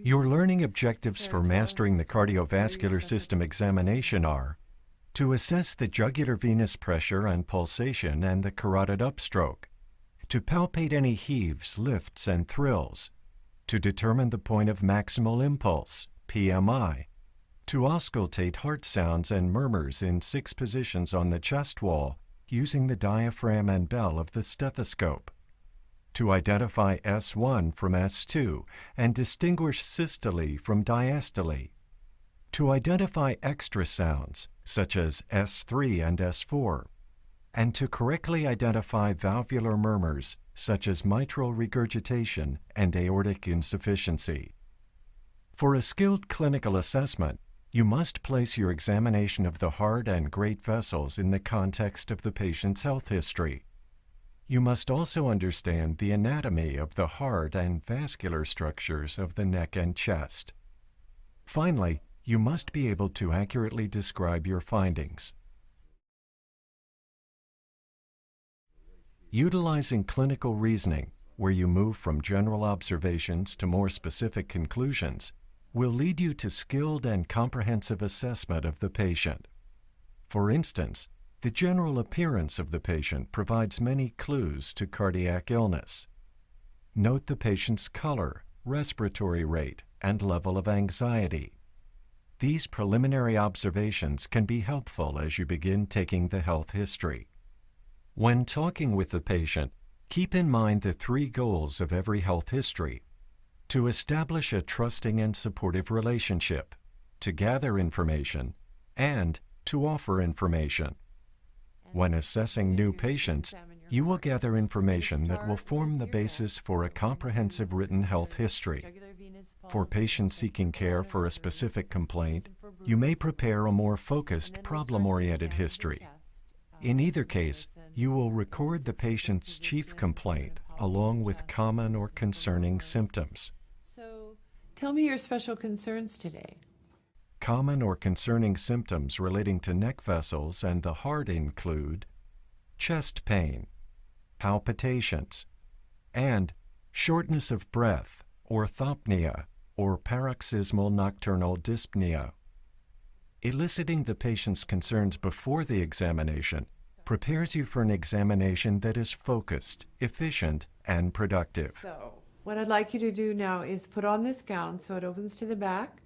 Your learning objectives for mastering the cardiovascular system examination are to assess the jugular venous pressure and pulsation and the carotid upstroke, to palpate any heaves, lifts, and thrills, to determine the point of maximal impulse, PMI, to auscultate heart sounds and murmurs in 6 positions on the chest wall using the diaphragm and bell of the stethoscope, to identify S1 from S2 and distinguish systole from diastole, to identify extra sounds such as S3 and S4, and to correctly identify valvular murmurs such as mitral regurgitation and aortic insufficiency. For a skilled clinical assessment, you must place your examination of the heart and great vessels in the context of the patient's health history. You must also understand the anatomy of the heart and vascular structures of the neck and chest. Finally, you must be able to accurately describe your findings. Utilizing clinical reasoning, where you move from general observations to more specific conclusions, will lead you to skilled and comprehensive assessment of the patient. For instance, the general appearance of the patient provides many clues to cardiac illness. Note the patient's color, respiratory rate, and level of anxiety. These preliminary observations can be helpful as you begin taking the health history. When talking with the patient, keep in mind the 3 goals of every health history: to establish a trusting and supportive relationship, to gather information, and to offer information. When assessing new patients, you will gather information that will form the basis for a comprehensive written health history. For patients seeking care for a specific complaint, you may prepare a more focused, problem-oriented history. In either case, you will record the patient's chief complaint along with common or concerning symptoms. So, tell me your special concerns today. Common or concerning symptoms relating to neck vessels and the heart include chest pain, palpitations, and shortness of breath, orthopnea, or paroxysmal nocturnal dyspnea. Eliciting the patient's concerns before the examination prepares you for an examination that is focused, efficient, and productive. So, what I'd like you to do now is put on this gown so it opens to the back,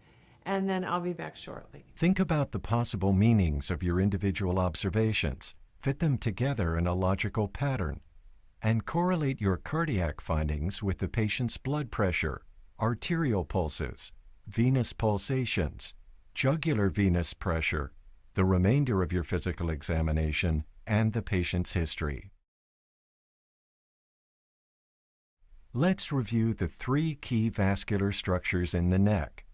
and then I'll be back shortly. Think about the possible meanings of your individual observations, fit them together in a logical pattern, and correlate your cardiac findings with the patient's blood pressure, arterial pulses, venous pulsations, jugular venous pressure, the remainder of your physical examination, and the patient's history. Let's review the 3 key vascular structures in the neck: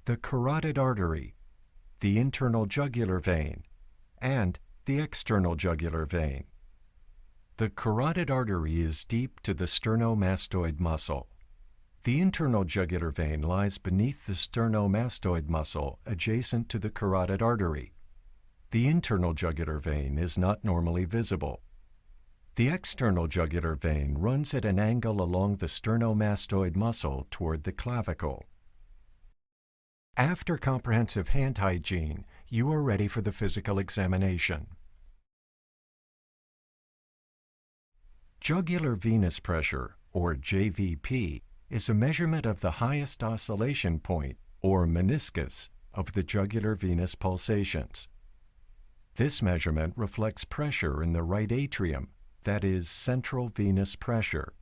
the carotid artery, the internal jugular vein, and the external jugular vein. The carotid artery is deep to the sternomastoid muscle. The internal jugular vein lies beneath the sternomastoid muscle adjacent to the carotid artery. The internal jugular vein is not normally visible. The external jugular vein runs at an angle along the sternomastoid muscle toward the clavicle. After comprehensive hand hygiene, you are ready for the physical examination. Jugular venous pressure, or JVP, is a measurement of the highest oscillation point, or meniscus, of the jugular venous pulsations. This measurement reflects pressure in the right atrium, that is, central venous pressure.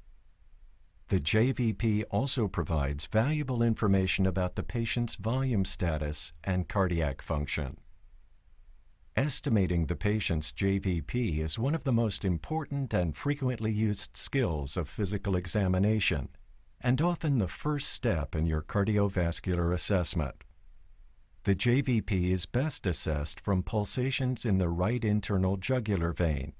The JVP also provides valuable information about the patient's volume status and cardiac function. Estimating the patient's JVP is one of the most important and frequently used skills of physical examination, and often the first step in your cardiovascular assessment. The JVP is best assessed from pulsations in the right internal jugular vein.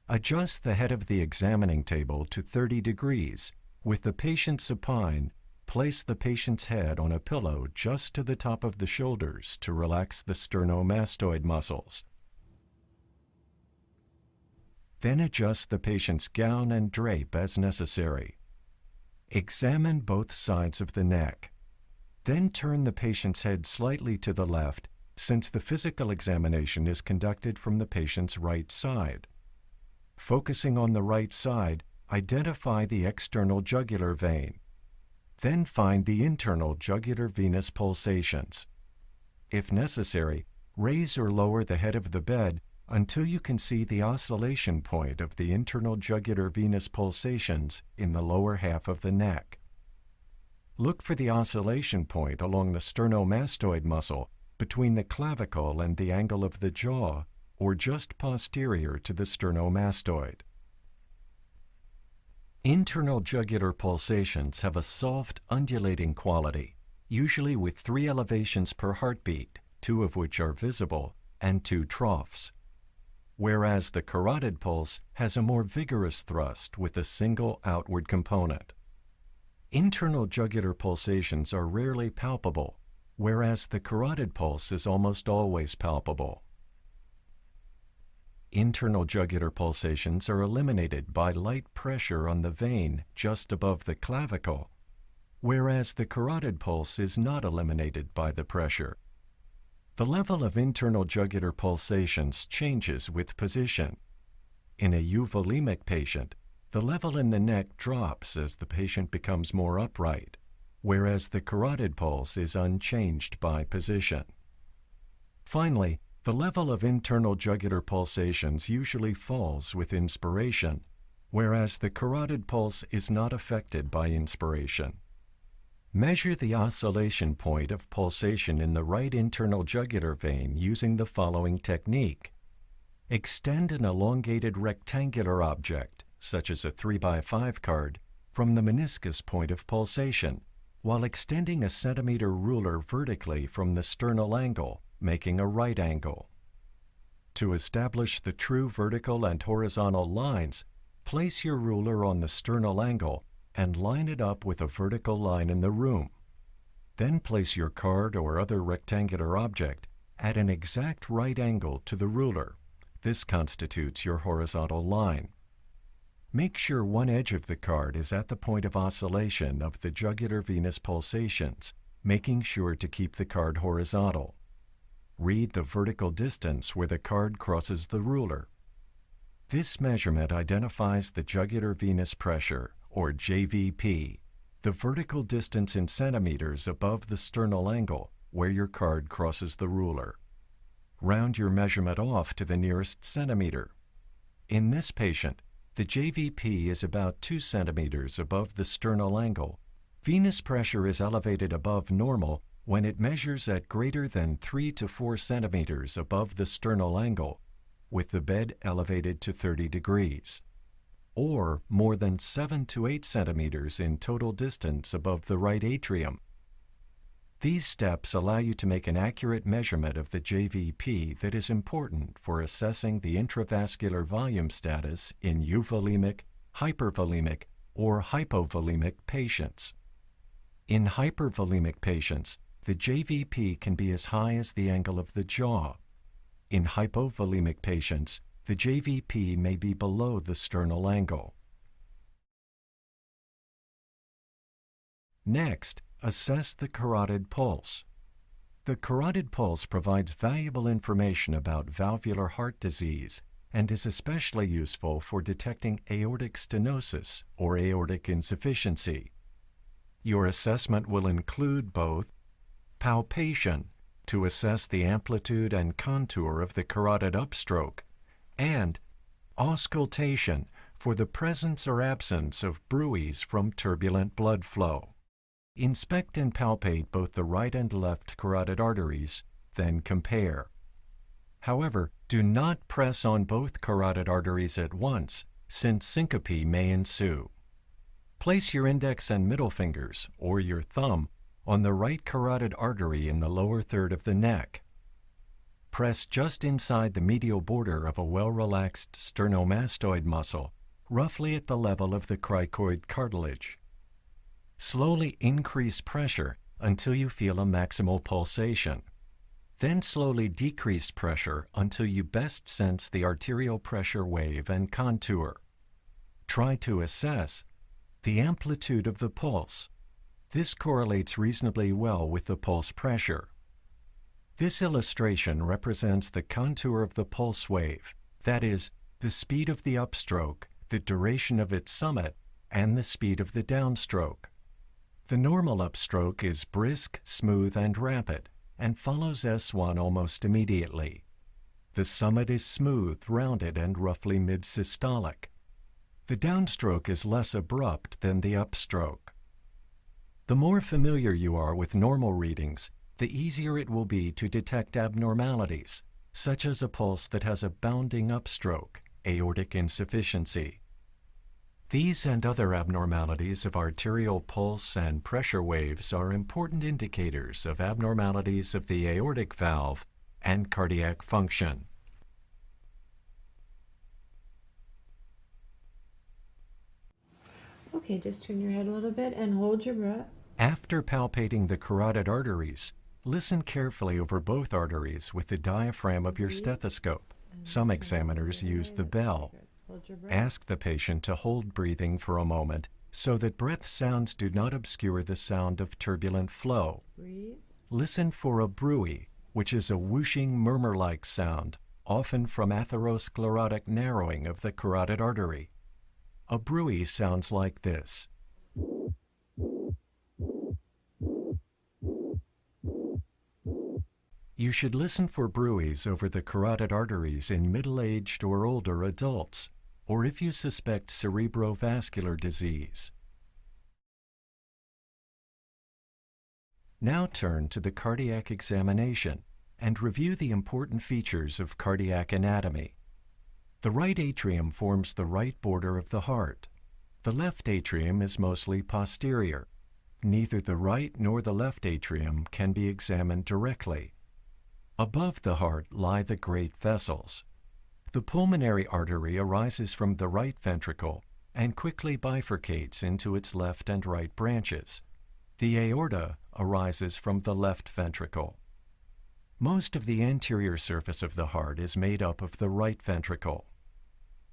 Adjust the head of the examining table to 30 degrees. With the patient supine, place the patient's head on a pillow just to the top of the shoulders to relax the sternomastoid muscles. Then adjust the patient's gown and drape as necessary. Examine both sides of the neck. Then turn the patient's head slightly to the left, since the physical examination is conducted from the patient's right side. Focusing on the right side, identify the external jugular vein. Then find the internal jugular venous pulsations. If necessary, raise or lower the head of the bed until you can see the oscillation point of the internal jugular venous pulsations in the lower half of the neck. Look for the oscillation point along the sternomastoid muscle between the clavicle and the angle of the jaw, or just posterior to the sternomastoid. Internal jugular pulsations have a soft, undulating quality, usually with 3 elevations per heartbeat, 2 of which are visible, and 2 troughs, whereas the carotid pulse has a more vigorous thrust with a single outward component. Internal jugular pulsations are rarely palpable, whereas the carotid pulse is almost always palpable. Internal jugular pulsations are eliminated by light pressure on the vein just above the clavicle, whereas the carotid pulse is not eliminated by the pressure. The level of internal jugular pulsations changes with position. In a euvolemic patient, the level in the neck drops as the patient becomes more upright, whereas the carotid pulse is unchanged by position. Finally, the level of internal jugular pulsations usually falls with inspiration, whereas the carotid pulse is not affected by inspiration. Measure the oscillation point of pulsation in the right internal jugular vein using the following technique. Extend an elongated rectangular object, such as a 3x5 card, from the meniscus point of pulsation, while extending a centimeter ruler vertically from the sternal angle, making a right angle. To establish the true vertical and horizontal lines, place your ruler on the sternal angle and line it up with a vertical line in the room. Then place your card or other rectangular object at an exact right angle to the ruler. This constitutes your horizontal line. Make sure one edge of the card is at the point of oscillation of the jugular venous pulsations, making sure to keep the card horizontal. Read the vertical distance where the card crosses the ruler. This measurement identifies the jugular venous pressure, or JVP, the vertical distance in centimeters above the sternal angle where your card crosses the ruler. Round your measurement off to the nearest centimeter. In this patient, the JVP is about 2 centimeters above the sternal angle. Venous pressure is elevated above normal when it measures at greater than 3 to 4 centimeters above the sternal angle, with the bed elevated to 30 degrees, or more than 7 to 8 centimeters in total distance above the right atrium. These steps allow you to make an accurate measurement of the JVP that is important for assessing the intravascular volume status in euvolemic, hypervolemic, or hypovolemic patients. In hypervolemic patients, the JVP can be as high as the angle of the jaw. In hypovolemic patients, the JVP may be below the sternal angle. Next, assess the carotid pulse. The carotid pulse provides valuable information about valvular heart disease and is especially useful for detecting aortic stenosis or aortic insufficiency. Your assessment will include both palpation to assess the amplitude and contour of the carotid upstroke, and auscultation for the presence or absence of bruits from turbulent blood flow. Inspect and palpate both the right and left carotid arteries, then compare. However, do not press on both carotid arteries at once, since syncope may ensue. Place your index and middle fingers, or your thumb, on the right carotid artery in the lower third of the neck. Press just inside the medial border of a well-relaxed sternomastoid muscle, roughly at the level of the cricoid cartilage. Slowly increase pressure until you feel a maximal pulsation. Then slowly decrease pressure until you best sense the arterial pressure wave and contour. Try to assess The amplitude of the pulse. This correlates reasonably well with the pulse pressure. This illustration represents the contour of the pulse wave, that is, the speed of the upstroke, the duration of its summit, and the speed of the downstroke. The normal upstroke is brisk, smooth, and rapid, and follows S1 almost immediately. The summit is smooth, rounded, and roughly mid-systolic. The downstroke is less abrupt than the upstroke. The more familiar you are with normal readings, the easier it will be to detect abnormalities, such as a pulse that has a bounding upstroke, aortic insufficiency. These and other abnormalities of arterial pulse and pressure waves are important indicators of abnormalities of the aortic valve and cardiac function. Okay, just turn your head a little bit and hold your breath. After palpating the carotid arteries, listen carefully over both arteries with the diaphragm of your stethoscope. Some examiners use the bell. Ask the patient to hold breathing for a moment so that breath sounds do not obscure the sound of turbulent flow. Listen for a bruit, which is a whooshing murmur-like sound, often from atherosclerotic narrowing of the carotid artery. A bruit sounds like this. You should listen for bruits over the carotid arteries in middle-aged or older adults, or if you suspect cerebrovascular disease. Now turn to the cardiac examination and review the important features of cardiac anatomy. The right atrium forms the right border of the heart. The left atrium is mostly posterior. Neither the right nor the left atrium can be examined directly. Above the heart lie the great vessels. The pulmonary artery arises from the right ventricle and quickly bifurcates into its left and right branches. The aorta arises from the left ventricle. Most of the anterior surface of the heart is made up of the right ventricle.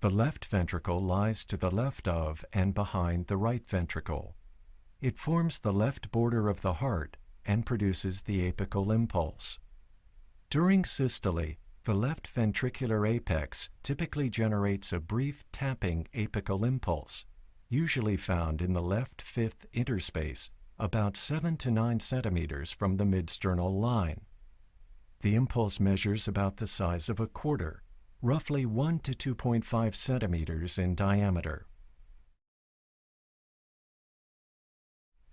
The left ventricle lies to the left of and behind the right ventricle. It forms the left border of the heart and produces the apical impulse. During systole, the left ventricular apex typically generates a brief tapping apical impulse, usually found in the left fifth interspace, about 7 to 9 centimeters from the midsternal line. The impulse measures about the size of a quarter, roughly 1 to 2.5 centimeters in diameter.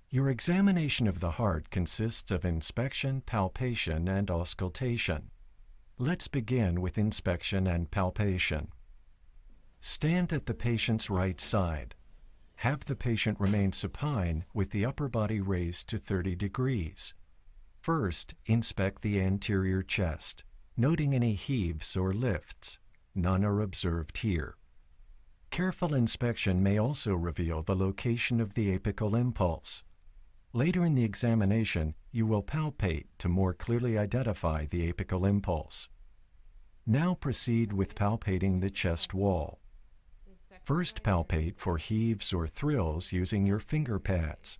Your examination of the heart consists of inspection, palpation, and auscultation. Let's begin with inspection and palpation. Stand at the patient's right side. Have the patient remain supine with the upper body raised to 30 degrees. First, inspect the anterior chest, noting any heaves or lifts. None are observed here. Careful inspection may also reveal the location of the apical impulse. Later in the examination, you will palpate to more clearly identify the apical impulse. Now proceed with palpating the chest wall. First palpate for heaves or thrills using your finger pads.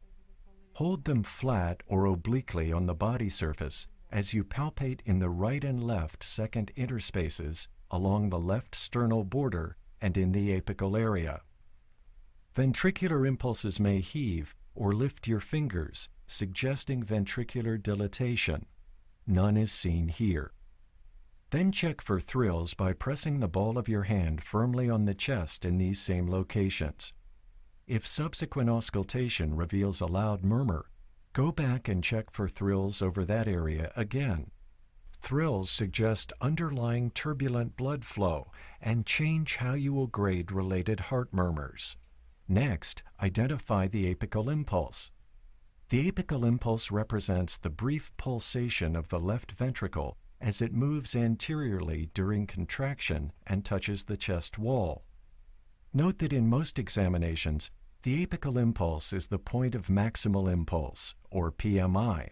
Hold them flat or obliquely on the body surface as you palpate in the right and left second interspaces along the left sternal border and in the apical area. Ventricular impulses may heave or lift your fingers, suggesting ventricular dilatation. None is seen here. Then check for thrills by pressing the ball of your hand firmly on the chest in these same locations. If subsequent auscultation reveals a loud murmur, go back and check for thrills over that area again. Thrills suggest underlying turbulent blood flow and change how you will grade related heart murmurs. Next, identify the apical impulse. The apical impulse represents the brief pulsation of the left ventricle as it moves anteriorly during contraction and touches the chest wall. Note that in most examinations, the apical impulse is the point of maximal impulse, or PMI.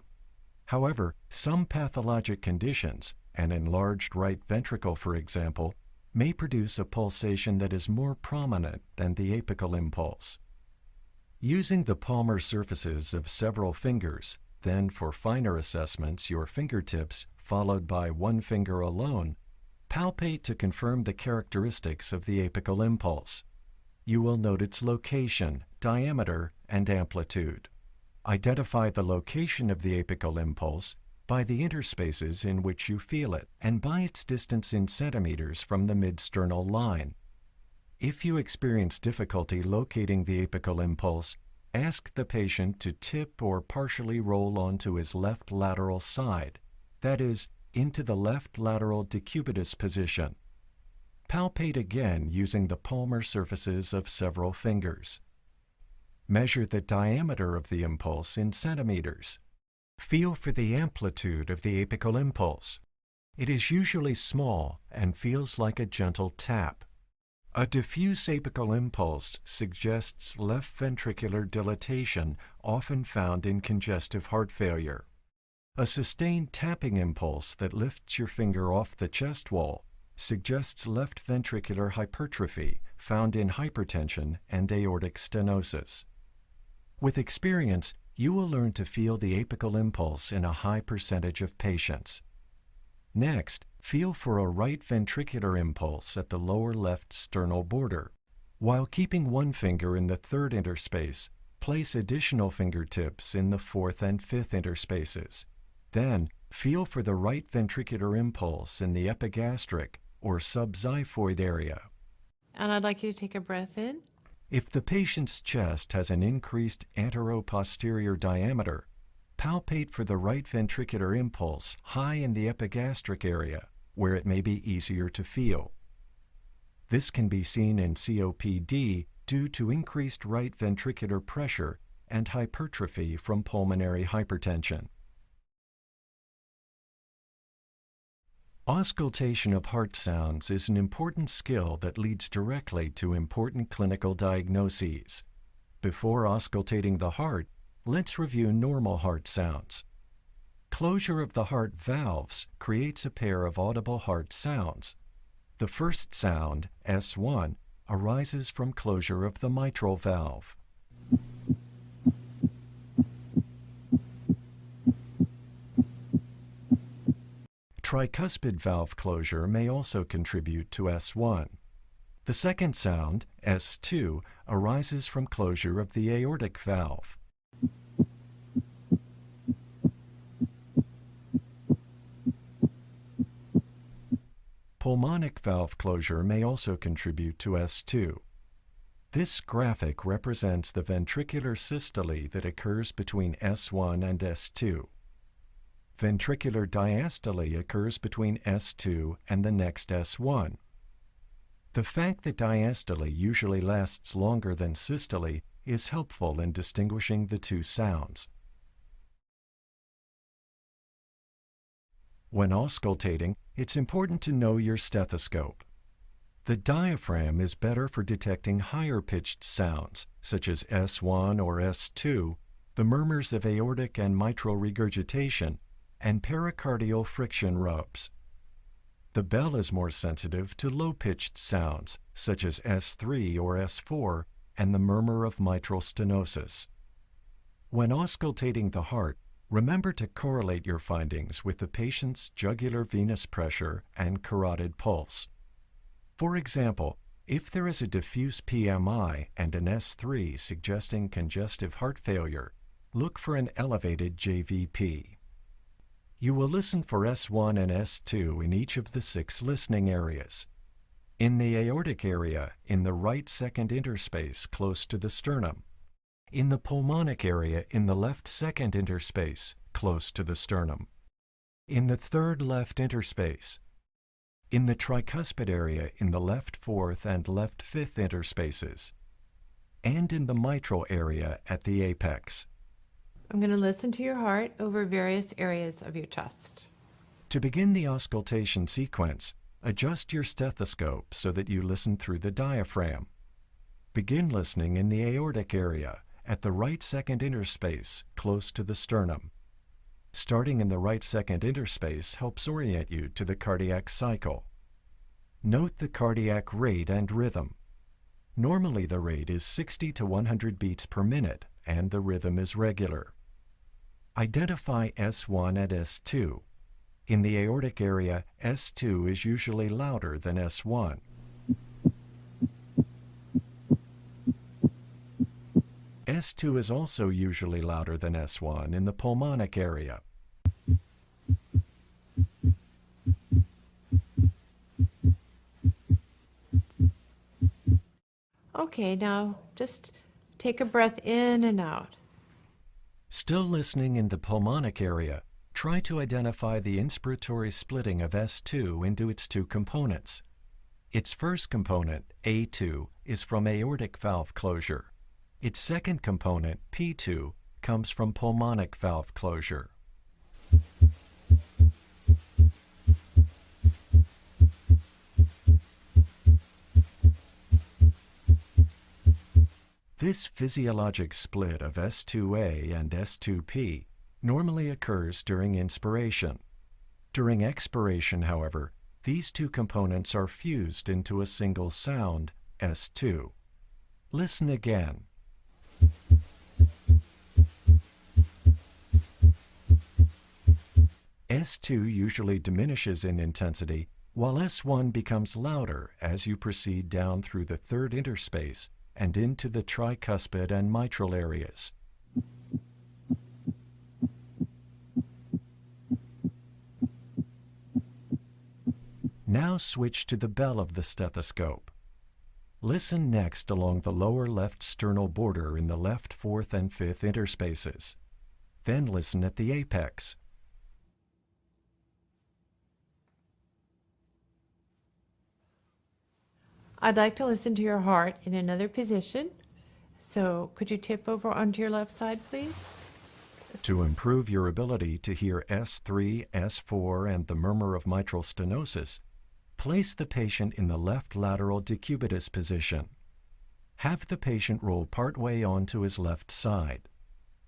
However, some pathologic conditions, an enlarged right ventricle for example, may produce a pulsation that is more prominent than the apical impulse. Using the palmar surfaces of several fingers, then for finer assessments your fingertips followed by one finger alone, palpate to confirm the characteristics of the apical impulse. You will note its location, diameter, and amplitude. Identify the location of the apical impulse by the interspaces in which you feel it and by its distance in centimeters from the midsternal line. If you experience difficulty locating the apical impulse, ask the patient to tip or partially roll onto his left lateral side, that is, into the left lateral decubitus position. Palpate again using the palmar surfaces of several fingers. Measure the diameter of the impulse in centimeters. Feel for the amplitude of the apical impulse. It is usually small and feels like a gentle tap. A diffuse apical impulse suggests left ventricular dilatation, often found in congestive heart failure. A sustained tapping impulse that lifts your finger off the chest wall suggests left ventricular hypertrophy, found in hypertension and aortic stenosis. With experience, you will learn to feel the apical impulse in a high percentage of patients. Next, feel for a right ventricular impulse at the lower left sternal border. While keeping one finger in the third interspace, place additional fingertips in the fourth and fifth interspaces. Then, feel for the right ventricular impulse in the epigastric or subxiphoid area. And I'd like you to take a breath in. If the patient's chest has an increased anteroposterior diameter, palpate for the right ventricular impulse high in the epigastric area, where it may be easier to feel. This can be seen in COPD due to increased right ventricular pressure and hypertrophy from pulmonary hypertension. Auscultation of heart sounds is an important skill that leads directly to important clinical diagnoses. Before auscultating the heart, let's review normal heart sounds. Closure of the heart valves creates a pair of audible heart sounds. The first sound, S1, arises from closure of the mitral valve. Tricuspid valve closure may also contribute to S1. The second sound, S2, arises from closure of the aortic valve. Pulmonic valve closure may also contribute to S2. This graphic represents the ventricular systole that occurs between S1 and S2. Ventricular diastole occurs between S2 and the next S1. The fact that diastole usually lasts longer than systole is helpful in distinguishing the two sounds. When auscultating, it's important to know your stethoscope. The diaphragm is better for detecting higher-pitched sounds, such as S1 or S2, the murmurs of aortic and mitral regurgitation, and pericardial friction rubs. The bell is more sensitive to low-pitched sounds, such as S3 or S4, and the murmur of mitral stenosis. When auscultating the heart, remember to correlate your findings with the patient's jugular venous pressure and carotid pulse. For example, if there is a diffuse PMI and an S3 suggesting congestive heart failure, look for an elevated JVP. You will listen for S1 and S2 in each of the 6 listening areas. In the aortic area, in the right second interspace close to the sternum. In the pulmonic area, in the left second interspace close to the sternum. In the third left interspace. In the tricuspid area, in the left fourth and left fifth interspaces. And in the mitral area at the apex. I'm going to listen to your heart over various areas of your chest. To begin the auscultation sequence, adjust your stethoscope so that you listen through the diaphragm. Begin listening in the aortic area, at the right second interspace, close to the sternum. Starting in the right second interspace helps orient you to the cardiac cycle. Note the cardiac rate and rhythm. Normally the rate is 60 to 100 beats per minute and the rhythm is regular. Identify S1 and S2. In the aortic area, S2 is usually louder than S1. S2 is also usually louder than S1 in the pulmonic area. Okay, now just take a breath in and out. Still listening in the pulmonic area, try to identify the inspiratory splitting of S2 into its two components. Its first component, A2, is from aortic valve closure. Its second component, P2, comes from pulmonic valve closure. This physiologic split of S2A and S2P normally occurs during inspiration. During expiration, however, these two components are fused into a single sound, S2. Listen again. S2 usually diminishes in intensity, while S1 becomes louder as you proceed down through the third interspace and into the tricuspid and mitral areas. Now switch to the bell of the stethoscope. Listen next along the lower left sternal border in the left fourth and fifth interspaces. Then listen at the apex. I'd like to listen to your heart in another position. So could you tip over onto your left side, please? To improve your ability to hear S3, S4, and the murmur of mitral stenosis, place the patient in the left lateral decubitus position. Have the patient roll partway onto his left side.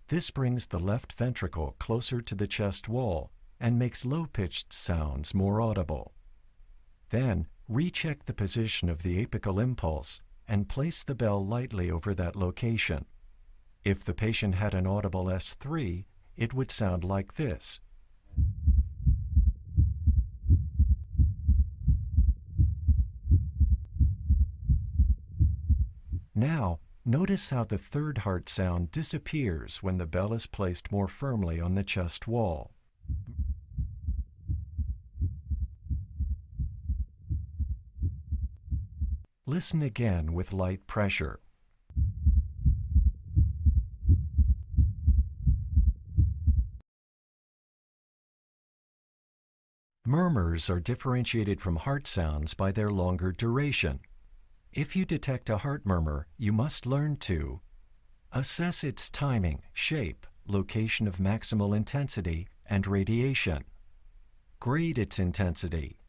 This brings the left ventricle closer to the chest wall and makes low-pitched sounds more audible. Then, recheck the position of the apical impulse and place the bell lightly over that location. If the patient had an audible S3, it would sound like this. Now, notice how the third heart sound disappears when the bell is placed more firmly on the chest wall. Listen again with light pressure. Murmurs are differentiated from heart sounds by their longer duration. If you detect a heart murmur, you must learn to assess its timing, shape, location of maximal intensity, and radiation, grade its intensity,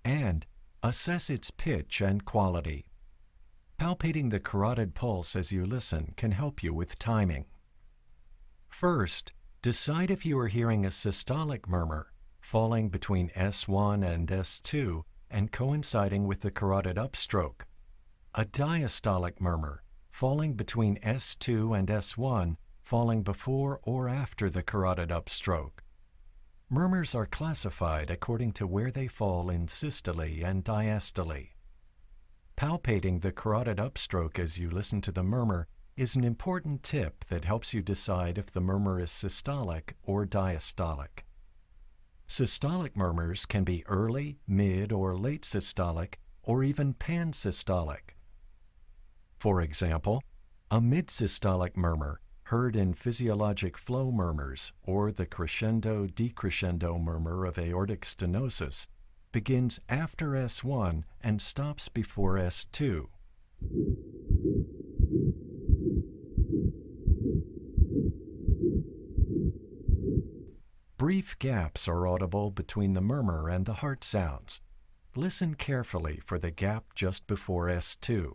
and assess its pitch and quality. Palpating the carotid pulse as you listen can help you with timing. First, decide if you are hearing a systolic murmur falling between S1 and S2 and coinciding with the carotid upstroke, a diastolic murmur falling between S2 and S1 falling before or after the carotid upstroke. Murmurs are classified according to where they fall in systole and diastole. Palpating the carotid upstroke as you listen to the murmur is an important tip that helps you decide if the murmur is systolic or diastolic. Systolic murmurs can be early, mid, or late systolic, or even pansystolic. For example, a mid-systolic murmur heard in physiologic flow murmurs, or the crescendo-decrescendo murmur of aortic stenosis, begins after S1 and stops before S2. Brief gaps are audible between the murmur and the heart sounds. Listen carefully for the gap just before S2.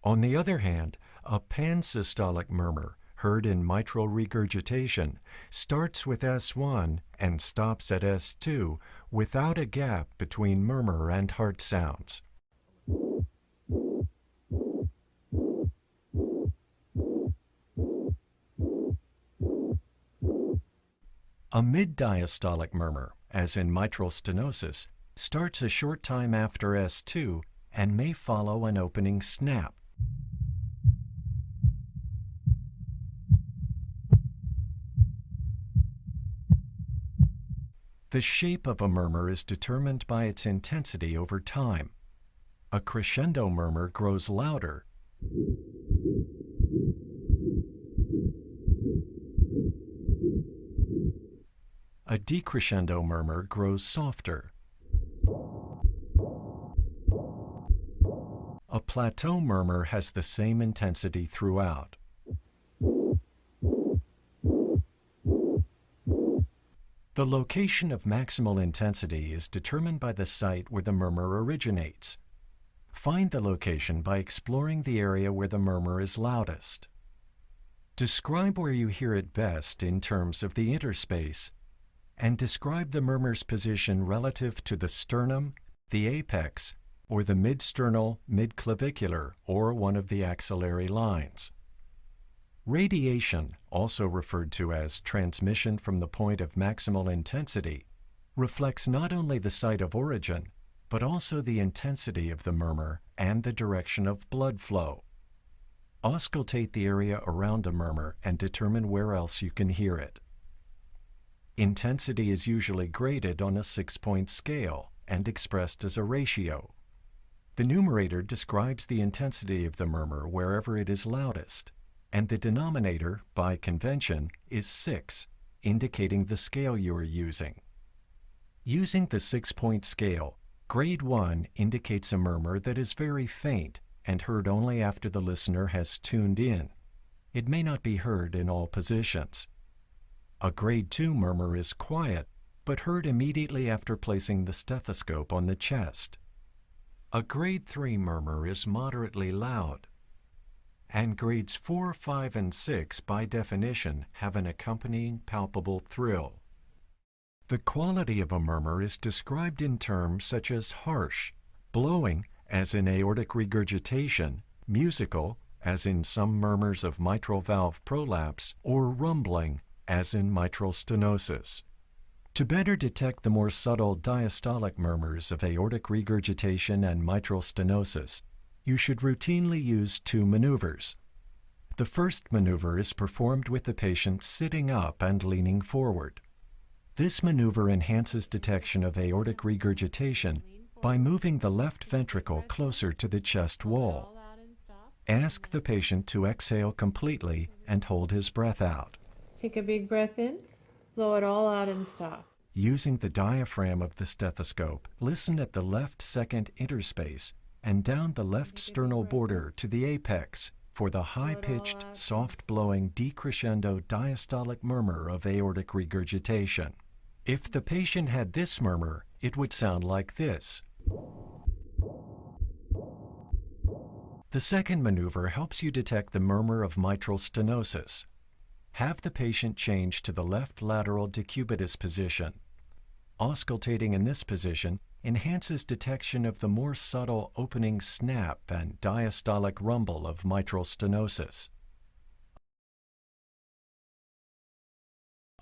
On the other hand, a pansystolic murmur heard in mitral regurgitation, starts with S1 and stops at S2 without a gap between murmur and heart sounds. A mid-diastolic murmur, as in mitral stenosis, starts a short time after S2 and may follow an opening snap. The shape of a murmur is determined by its intensity over time. A crescendo murmur grows louder, a decrescendo murmur grows softer. A plateau murmur has the same intensity throughout. The location of maximal intensity is determined by the site where the murmur originates. Find the location by exploring the area where the murmur is loudest. Describe where you hear it best in terms of the interspace, and describe the murmur's position relative to the sternum, the apex, or the midsternal, midclavicular, or one of the axillary lines. Radiation, also referred to as transmission from the point of maximal intensity, reflects not only the site of origin, but also the intensity of the murmur and the direction of blood flow. Auscultate the area around a murmur and determine where else you can hear it. Intensity is usually graded on a 6-point scale and expressed as a ratio. The numerator describes the intensity of the murmur wherever it is loudest, and the denominator, by convention, is 6, indicating the scale you are using. Using the 6-point scale, grade 1 indicates a murmur that is very faint and heard only after the listener has tuned in. It may not be heard in all positions. A grade 2 murmur is quiet, but heard immediately after placing the stethoscope on the chest. A grade 3 murmur is moderately loud, and grades 4, 5, and 6, by definition, have an accompanying palpable thrill. The quality of a murmur is described in terms such as harsh, blowing, as in aortic regurgitation, musical, as in some murmurs of mitral valve prolapse, or rumbling, as in mitral stenosis. To better detect the more subtle diastolic murmurs of aortic regurgitation and mitral stenosis, you should routinely use 2 maneuvers. The first maneuver is performed with the patient sitting up and leaning forward. This maneuver enhances detection of aortic regurgitation by moving the left ventricle closer to the chest wall. Ask the patient to exhale completely and hold his breath out. Take a big breath in, blow it all out and stop. Using the diaphragm of the stethoscope, listen at the left second interspace and down the left sternal border to the apex for the high-pitched, soft-blowing decrescendo diastolic murmur of aortic regurgitation. If the patient had this murmur, it would sound like this. The second maneuver helps you detect the murmur of mitral stenosis. Have the patient change to the left lateral decubitus position. Auscultating in this position enhances detection of the more subtle opening snap and diastolic rumble of mitral stenosis.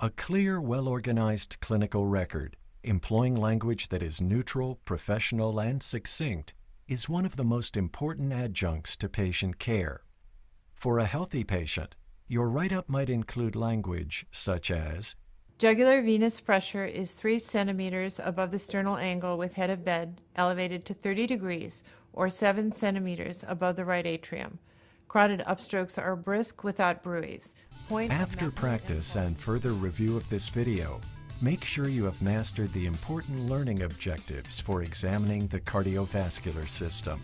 A clear, well-organized clinical record, employing language that is neutral, professional, and succinct, is one of the most important adjuncts to patient care. For a healthy patient, your write-up might include language such as, Jugular venous pressure is 3 centimeters above the sternal angle with head of bed elevated to 30 degrees or 7 centimeters above the right atrium. Carotid upstrokes are brisk without bruits. After practice and further review of this video, make sure you have mastered the important learning objectives for examining the cardiovascular system.